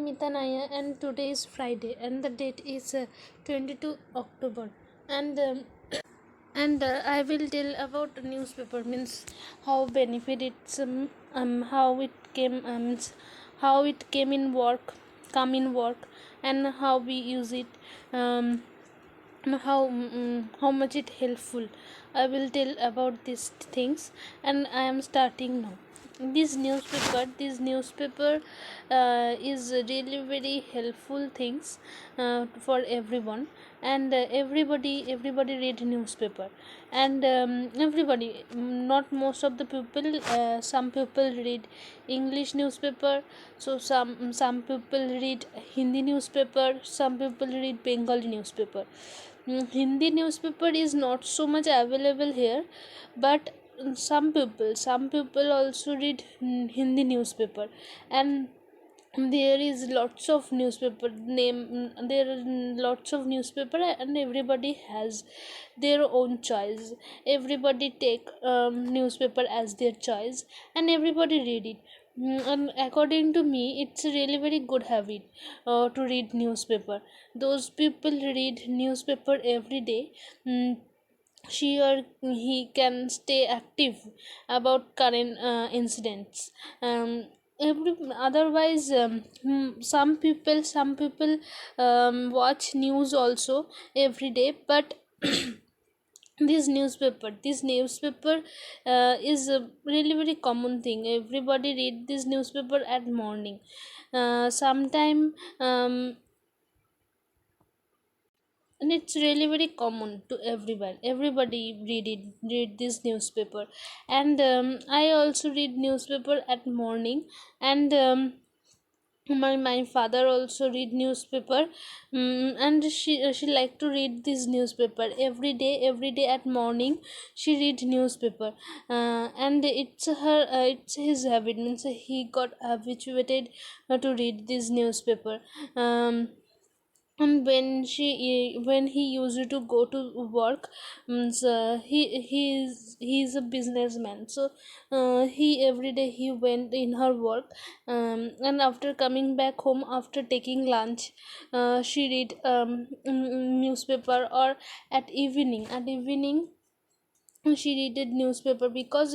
Mitanaya, and today is Friday, and the date is 22 October. And I will tell about newspaper means how benefit it's how it came how it came in work, come in work, and how we use it. How much it helpful. I will tell about these things, and I am starting now. This newspaper is really very helpful things for everyone, and everybody read newspaper, and everybody, not most of the people, some people read English newspaper, so some people read Hindi newspaper, some people read Bengali newspaper. Hindi newspaper is not so much available here, but some people also read Hindi newspaper, and there is lots of newspaper name there are lots of newspaper, and everybody has their own choice. Everybody take newspaper as their choice, and everybody read it. And according to me, it's a really very good habit to read newspaper. Those people read newspaper every day. She or he can stay active about current incidents. Otherwise, some people watch news also every day, but this newspaper is a really very common thing. Everybody read this newspaper at morning. Sometime and it's really very common to everyone. Everybody read this newspaper, and I also read newspaper at morning, and my father also read newspaper. And she like to read this newspaper every day at morning. She read newspaper, and it's his habit, means he got habituated to read this newspaper. And when he used to go to work, so he's a businessman, so he every day he went in her work, and after coming back home, after taking lunch, she read newspaper, or at evening she read newspaper, because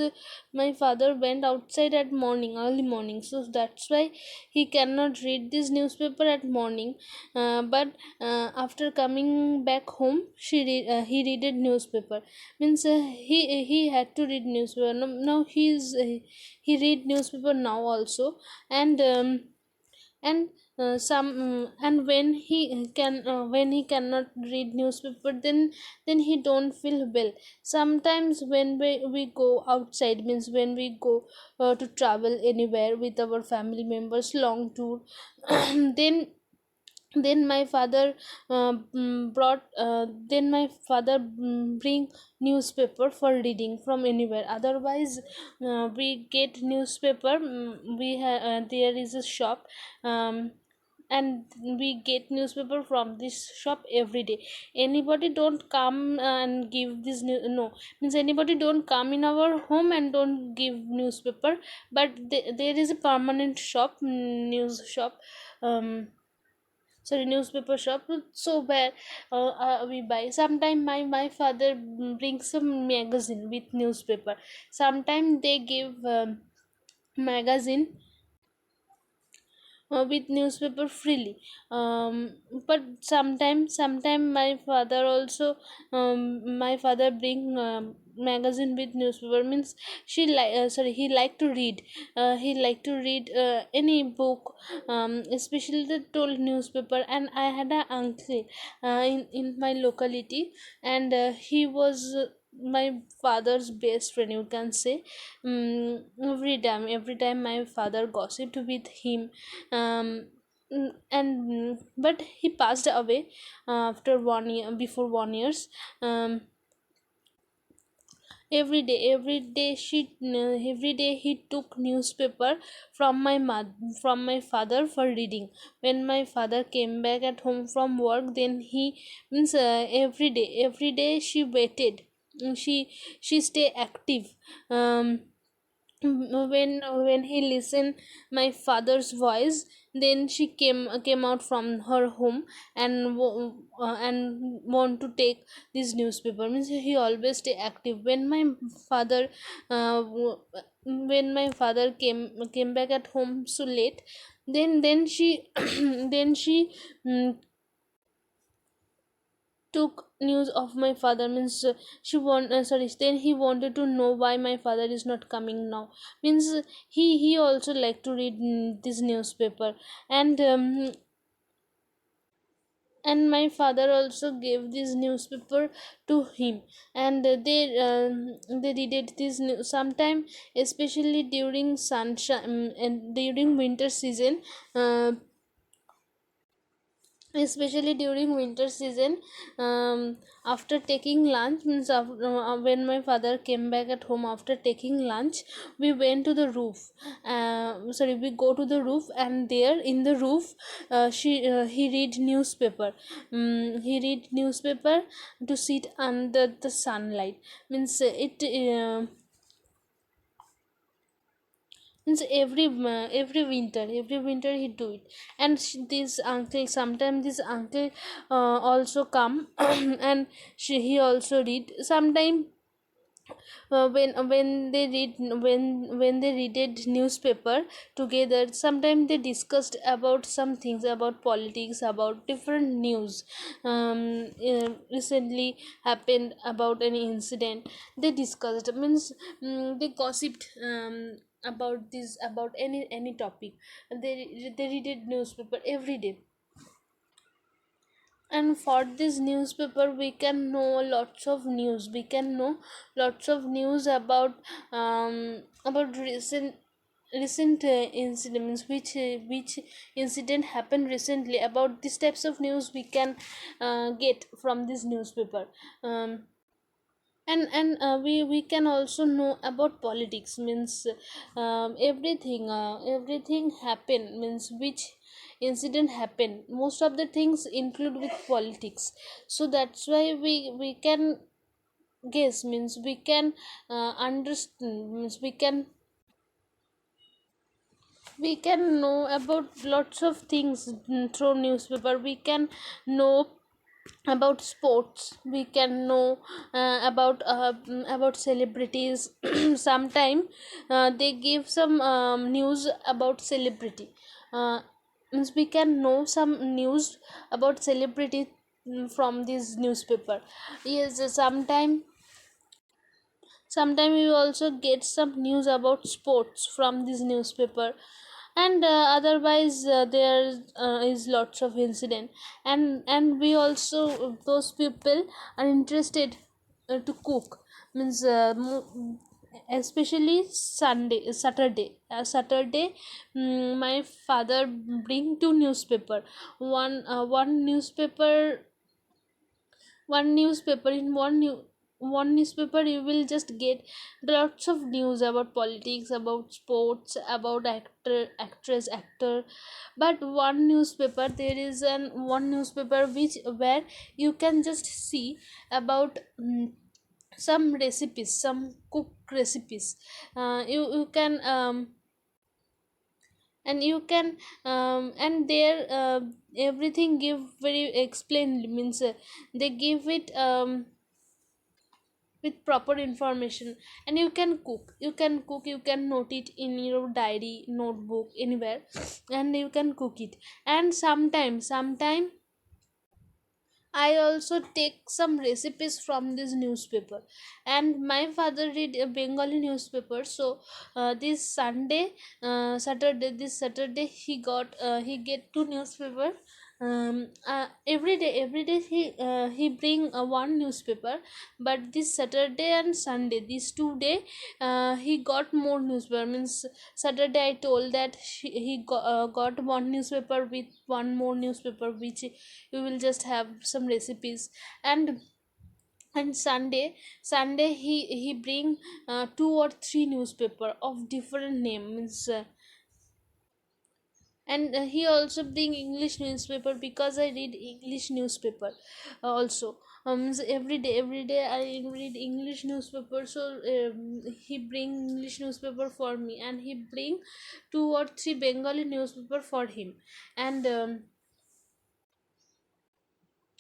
my father went outside at morning, early morning, so that's why he cannot read this newspaper at morning. But after coming back home, he read newspaper, means he had to read newspaper. Now he read newspaper now also, and and some and when he cannot read newspaper, then he don't feel well. Sometimes when we go outside, means when we go to travel anywhere with our family members, long tour, then my father bring newspaper for reading from anywhere. Otherwise, we get newspaper. There is a shop, and we get newspaper from this shop every day. Anybody don't come and give this no, means anybody don't come in our home and don't give newspaper, but there is a permanent shop, news shop, sorry, newspaper shop, so where we buy. Sometime my father brings some magazine with newspaper. Sometime they give magazine with newspaper freely. But sometime my father bring magazine with newspaper, means he like to read. He like to read any book, especially the told newspaper. And I had an uncle in my locality, and he was my father's best friend, you can say. Every time my father gossiped with him. But he passed away after 1 year, before 1 years. Every day he took newspaper from my father for reading. When my father came back at home from work, then he means every day she waited. she stay active. when he listened my father's voice, then she came out from her home and want to take this newspaper. Means he always stay active. When my father when my father came back at home so late, then she then she mm, took news of my father. Means she want sorry then he wanted to know why my father is not coming now. Means he also like to read this newspaper. And um, and my father also gave this newspaper to him, and they read it this sometime, especially during sunshine and during winter season. uh, Especially during winter season, after taking lunch, means when my father came back at home after taking lunch, we went to the roof. We go to the roof, and there in the roof, he read newspaper. He read newspaper to sit under the sunlight. Means means every winter he do it. And this uncle, sometimes this uncle also come and he also read sometime. When they read newspaper together, sometimes they discussed about some things, about politics, about different news. Recently happened about any incident, they discussed. Means they gossiped about this, about any topic. They read newspaper every day. And for this newspaper we can know lots of news. We can know lots of news about recent incidents, which incident happened recently. About these types of news we can get from this newspaper. We can also know about politics. Means everything happen, means which incident happen, most of the things include with politics. So that's why we can guess. Means we can understand. Means we can know about lots of things through newspaper. We can know about sports. We can know about celebrities. Sometime they give some news about celebrity. uh, Means we can know some news about celebrity from this newspaper. Yes, sometime we also get some news about sports from this newspaper. And otherwise there is lots of incident. And we also, those people are interested to cook. Means especially Saturday, my father bring two newspaper. One newspaper, one newspaper you will just get lots of news about politics, about sports, about actor. But one newspaper, there is one newspaper which where you can just see about some recipes, some cook recipes. You can and you can and there everything give very explained. Means they give it with proper information. And you can note it in your diary, notebook, anywhere, and you can cook it. And sometime I also take some recipes from this newspaper. And my father read a Bengali newspaper. So this Saturday he get two newspaper. Every day he bring one newspaper. But this Saturday and Sunday, these 2 day, he got more newspaper. Means Saturday I told that got one newspaper with one more newspaper, which you will just have some recipes. And Sunday he bring two or three newspaper of different names. And he also bring English newspaper because I read English newspaper also. So every day I read English newspaper. So he bring English newspaper for me, and he bring 2 or 3 Bengali newspaper for him. And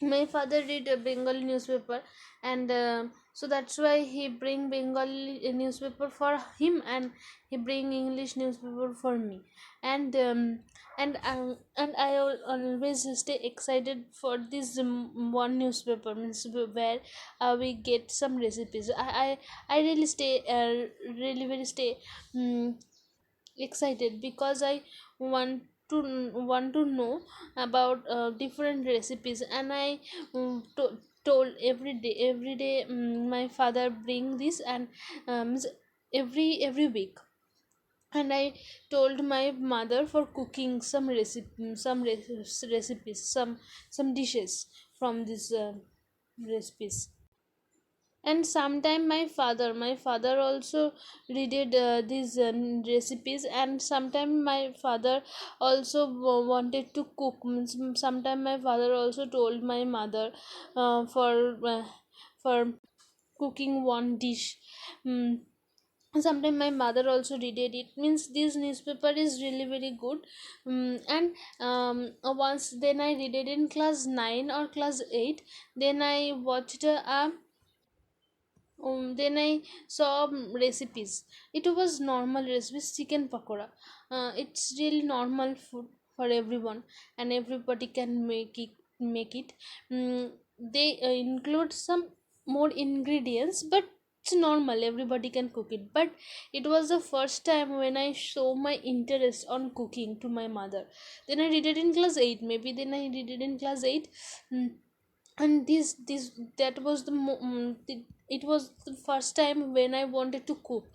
my father read a Bengali newspaper, and so that's why he bring Bengali newspaper for him, and he bring English newspaper for me. And I always stay excited for this one newspaper, means where we get some recipes. I really stay really very stay um, excited because I want to want to know about different recipes. And I told every day my father bring this, and every week. And I told my mother for cooking some recipes, some dishes from these recipes. And sometime my father also read these recipes, and sometime my father also wanted to cook. Means sometime my father also told my mother for cooking one dish. mm, Sometimes my mother also read it. Means this newspaper is really very good. And once then I read it in class 9 or class 8. Then I watched then I saw recipes. It was normal recipes, chicken pakora. It's really normal food for everyone, and everybody can make it. They include some more ingredients, but it's normal. Everybody can cook it. But it was the first time when I show my interest on cooking to my mother. Then I did it in class 8. Maybe then I did it in class 8. Mm, and this that was it was the first time when I wanted to cook.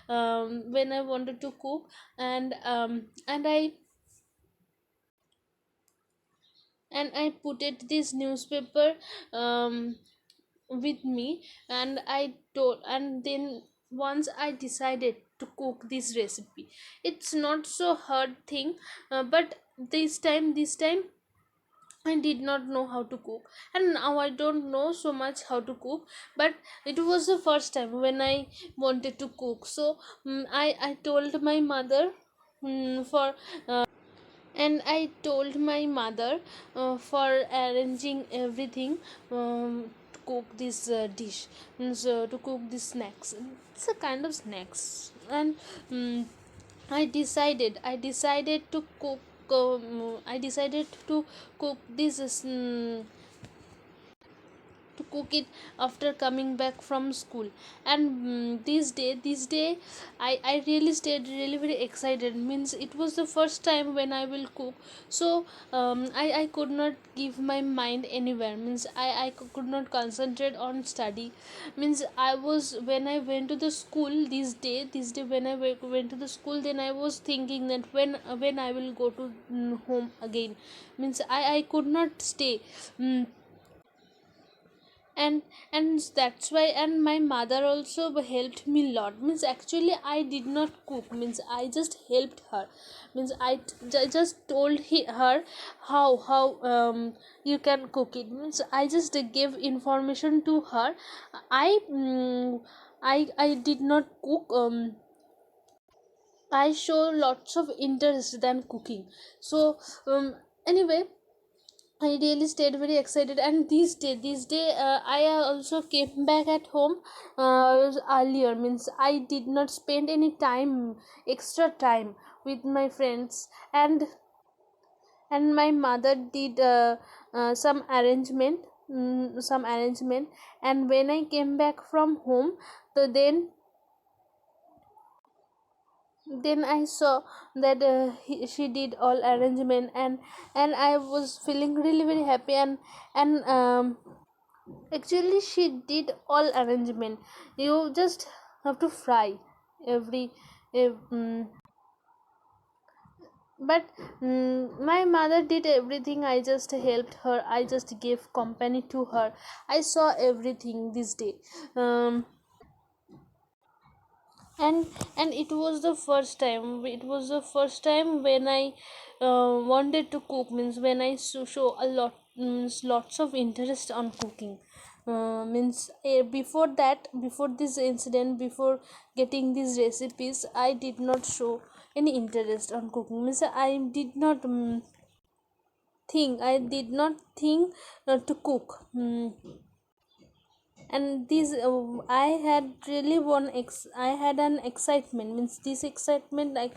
When I wanted to cook, and I put it this newspaper um, with me. And then once I decided to cook this recipe, it's not so hard thing. But this time I did not know how to cook, and now I don't know so much how to cook. But it was the first time when I wanted to cook. So I told my mother for and I told my mother for arranging everything to cook this dish. So to cook this snacks, it's a kind of snacks. And um, I decided to cook. I decided to cook this to cook it after coming back from school. And this day I really stayed really very excited. Means it was the first time when I will cook. So I could not give my mind anywhere. Means I could not concentrate on study. Means I was when I went to the school this day when I went to the school, then I was thinking that when I will go to home again. Means I could not stay. mm, and that's why. And my mother also helped me lot. Means actually I did not cook. Means I just helped her. Means just told her how you can cook it. Means I just gave information to her. I did not cook. I show lots of interest than cooking. So anyway, I really stayed very excited. And this day, I also came back at home earlier. Means I did not spend any time, extra time with my friends. And my mother did some arrangement. And when I came back from home, so then I saw that she did all arrangement. And I was feeling really very happy. And actually she did all arrangement. You just have to fry every ev- mm, but my mother did everything. I just helped her. I just gave company to her. I saw everything this day. Um, and it was the first time when I wanted to cook, means when I show a lot, means lots of interest on cooking. Means before that, before this incident, before getting these recipes, I did not show any interest on cooking. Means I did not think to cook. And this I had really I had an excitement, means this excitement I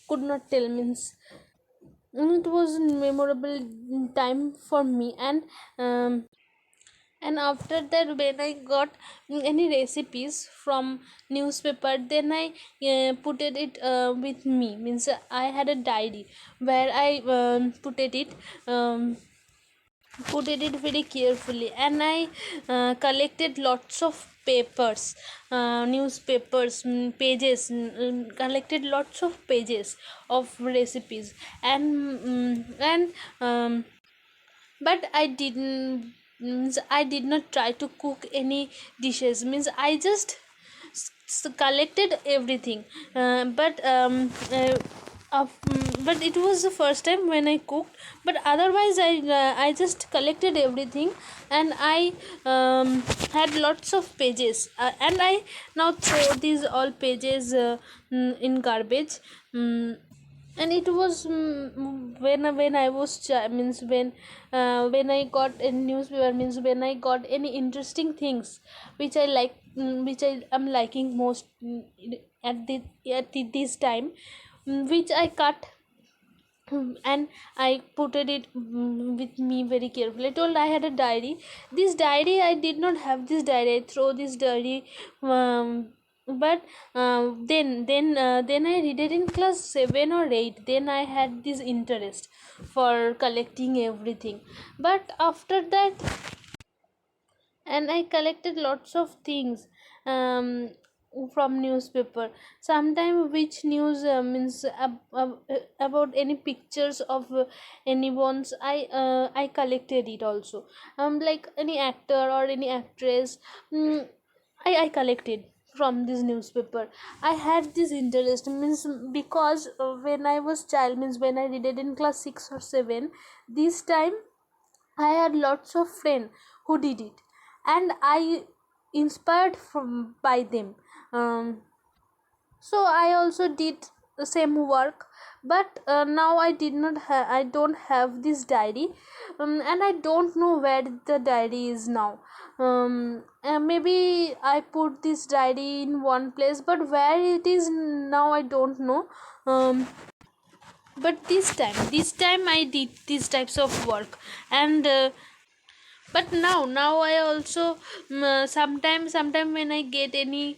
could not tell, means it was a memorable time for me. And after that, when I got any recipes from newspaper, then I put it with me, means I had a diary where I um, put it very carefully, and I collected lots of papers, newspapers, pages, collected lots of pages of recipes. And but I didn't, means I did not try to cook any dishes, means I just collected everything. But it was the first time when I cooked. But otherwise I just collected everything, and I had lots of pages, and I now throw these all pages in garbage. And it was when I was means when I got a newspaper, means when I got any interesting things which I like, which I am liking most, this time, which I cut, and I put it with me very carefully. I told I had a diary. This diary, I did not have this diary. I throw this diary, but then I read it in class 7 or 8. Then I had this interest for collecting everything. But after that, and I collected lots of things from newspaper. Sometime which news means about any pictures of anyone's, I collected it also. Like any actor or any actress, I collected from this newspaper. I had this interest, means because when I was child, means when I read it in class 6 or 7, this time I had lots of friends who did it, and I inspired from by them. So I also did the same work. But now I don't have this diary, and I don't know where the diary is now. Maybe I put this diary in one place, but where it is now I don't know. But this time I did these types of work. And but now I also sometime when I get any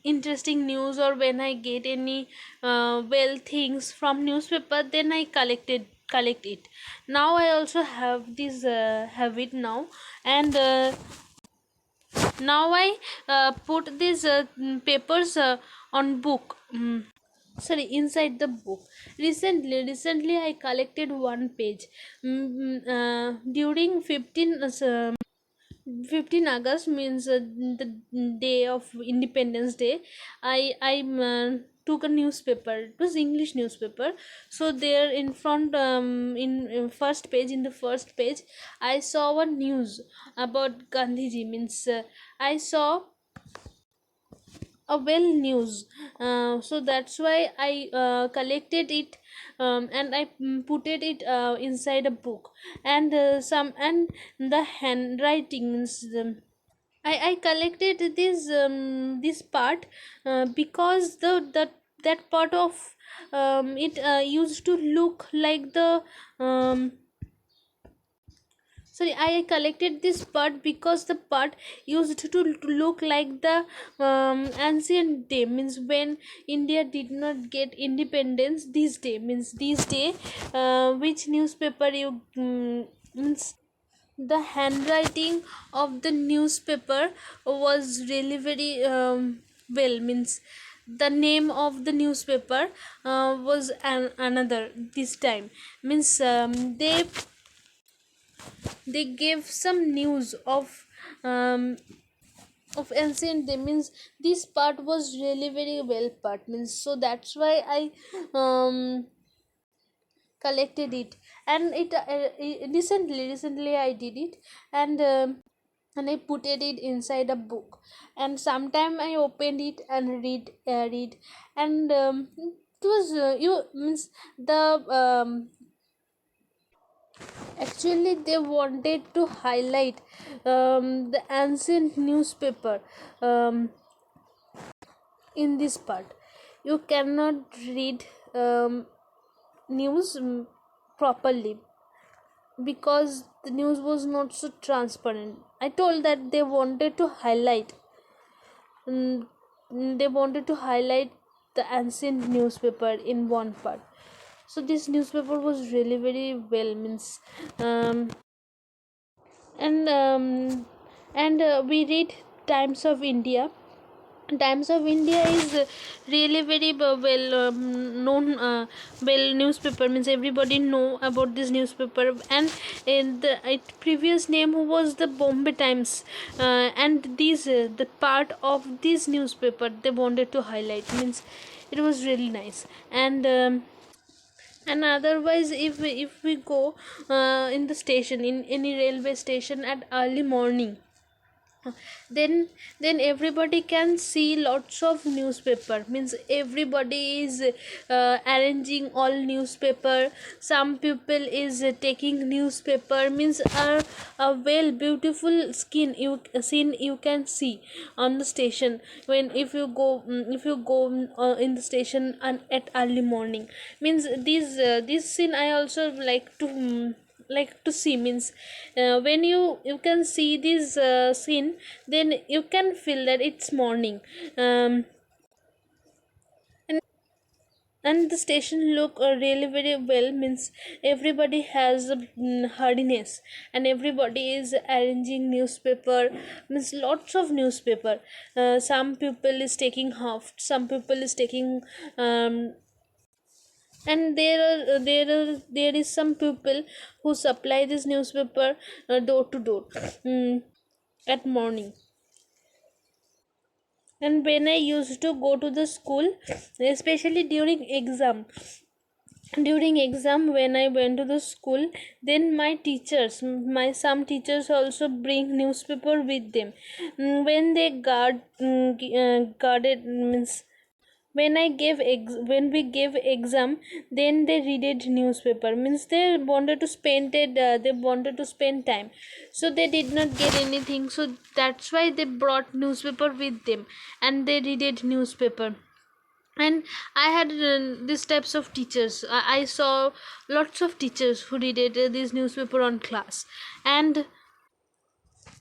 interesting news, or when I get any well things from newspaper, then I collect it. Now I also have this habit now. And now I put these papers on book, sorry, inside the book. Recently I collected one page, during 15 August, means the day of Independence Day. I took a newspaper. It was English newspaper. So there in front, in the first page, I saw a news about Gandhiji, means I saw a well news. So that's why I collected it, and I put it inside a book. And the handwritings, I collected this part, because that part of it used to look like the sorry, I collected this part because the part used to look like the ancient day, means when India did not get independence. This day, means this day, which newspaper you means the handwriting of the newspaper was really very well, means the name of the newspaper was another this time, means they gave some news of of ancient day, means this part was really very well part, means so that's why I collected it. And recently I did it, and and I put it inside a book, and sometime I opened it and read, and it was you means the actually they wanted to highlight the ancient newspaper in this part. You cannot read news properly, because the news was not so transparent. I told that they wanted to highlight, mm, they wanted to highlight the ancient newspaper in one part. So this newspaper was really very well, means um, and we read Times of India. Times of India is really very well known, well newspaper, means everybody know about this newspaper. And in the previous name was the Bombay Times, and these the part of this newspaper they wanted to highlight, means it was really nice. And otherwise, if we go in the station, in any railway station at early morning, then everybody can see lots of newspaper, means everybody is arranging all newspaper. Some people is taking newspaper, means a well beautiful skin you scene you can see on the station. When if you go in the station and at early morning, means this scene I also like to see, means when you can see this scene, then you can feel that it's morning. And and the station look really very well, means everybody has a hardiness, and everybody is arranging newspaper, means lots of newspaper. Some people is taking half, some people is taking and there is some people who supply this newspaper door to door, at morning. And when I used to go to the school, especially during exam, when I went to the school, then my some teachers also bring newspaper with them. When they guarded, means when we gave exam, then they read newspaper, means they wanted to spend time, so they did not get anything, so that's why they brought newspaper with them, and they read newspaper. And I had these types of teachers. I saw lots of teachers who read this newspaper on class. And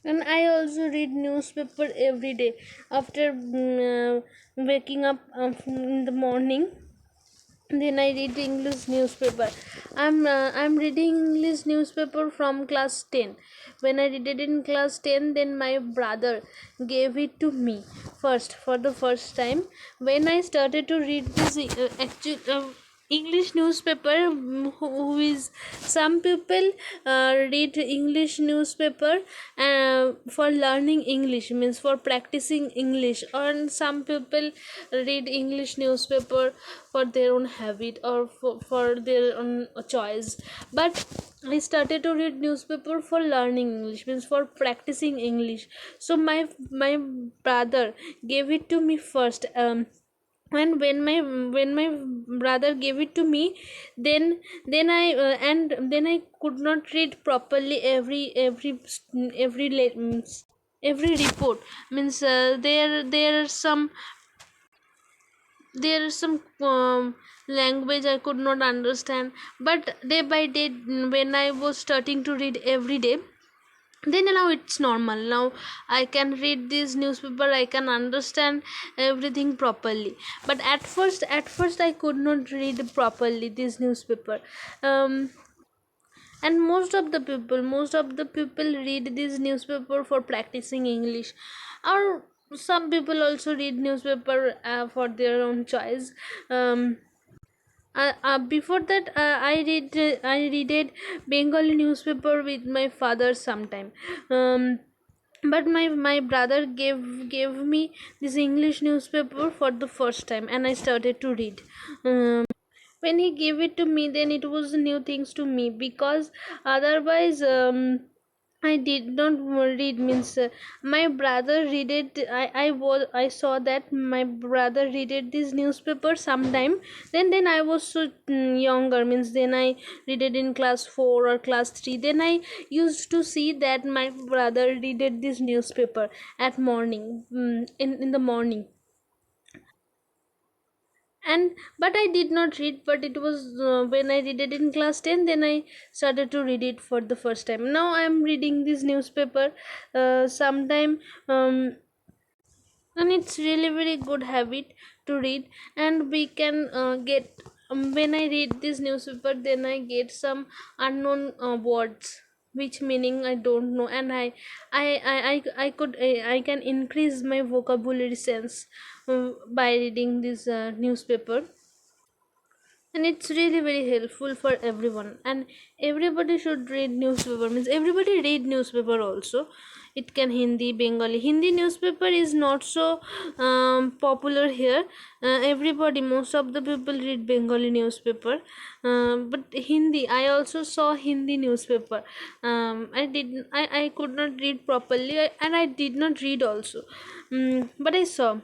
I also read newspaper every day after waking up in the morning. Then I read English newspaper. I'm reading English newspaper from class 10. When I read it in class 10, then my brother gave it to me first, for the first time. When I started to read this English newspaper, who is some people read English newspaper for learning English, means for practicing English, or some people read English newspaper for their own habit, or for their own choice. But I started to read newspaper for learning English, means for practicing English. So my brother gave it to me first. And when my brother gave it to me, then I could not read properly every report, means there are some language I could not understand. But day by day, when I was starting to read every day, then now it's normal. Now I can read this newspaper, I can understand everything properly. But at first I could not read properly this newspaper. And most of the people read this newspaper for practicing English, or some people also read newspaper for their own choice. Before that, I read Bengali newspaper with my father sometime. but my brother gave me this English newspaper for the first time, and I started to read. When he gave it to me, then it was new things to me, because otherwise I did not read. Means my brother read it. I saw that my brother read it this newspaper sometime. Then I was so younger. Means then I read it in class 4 or class 3. Then I used to see that my brother read it this newspaper at morning, in the morning. And but I did not read. But it was when I read it in class 10, then I started to read it for the first time. Now I am reading this newspaper sometime. And it's really very good habit to read. And we can get when I read this newspaper, then I get some unknown words which meaning I don't know, and I can increase my vocabulary sense by reading this newspaper. And it's really very helpful for everyone, and everybody should read newspaper. Means everybody read newspaper also. It can Hindi, Bengali. Hindi newspaper is not so popular here. Everybody, most of the people read Bengali newspaper. But Hindi, I also saw Hindi newspaper. I could not read properly, and I did not read also. But I saw.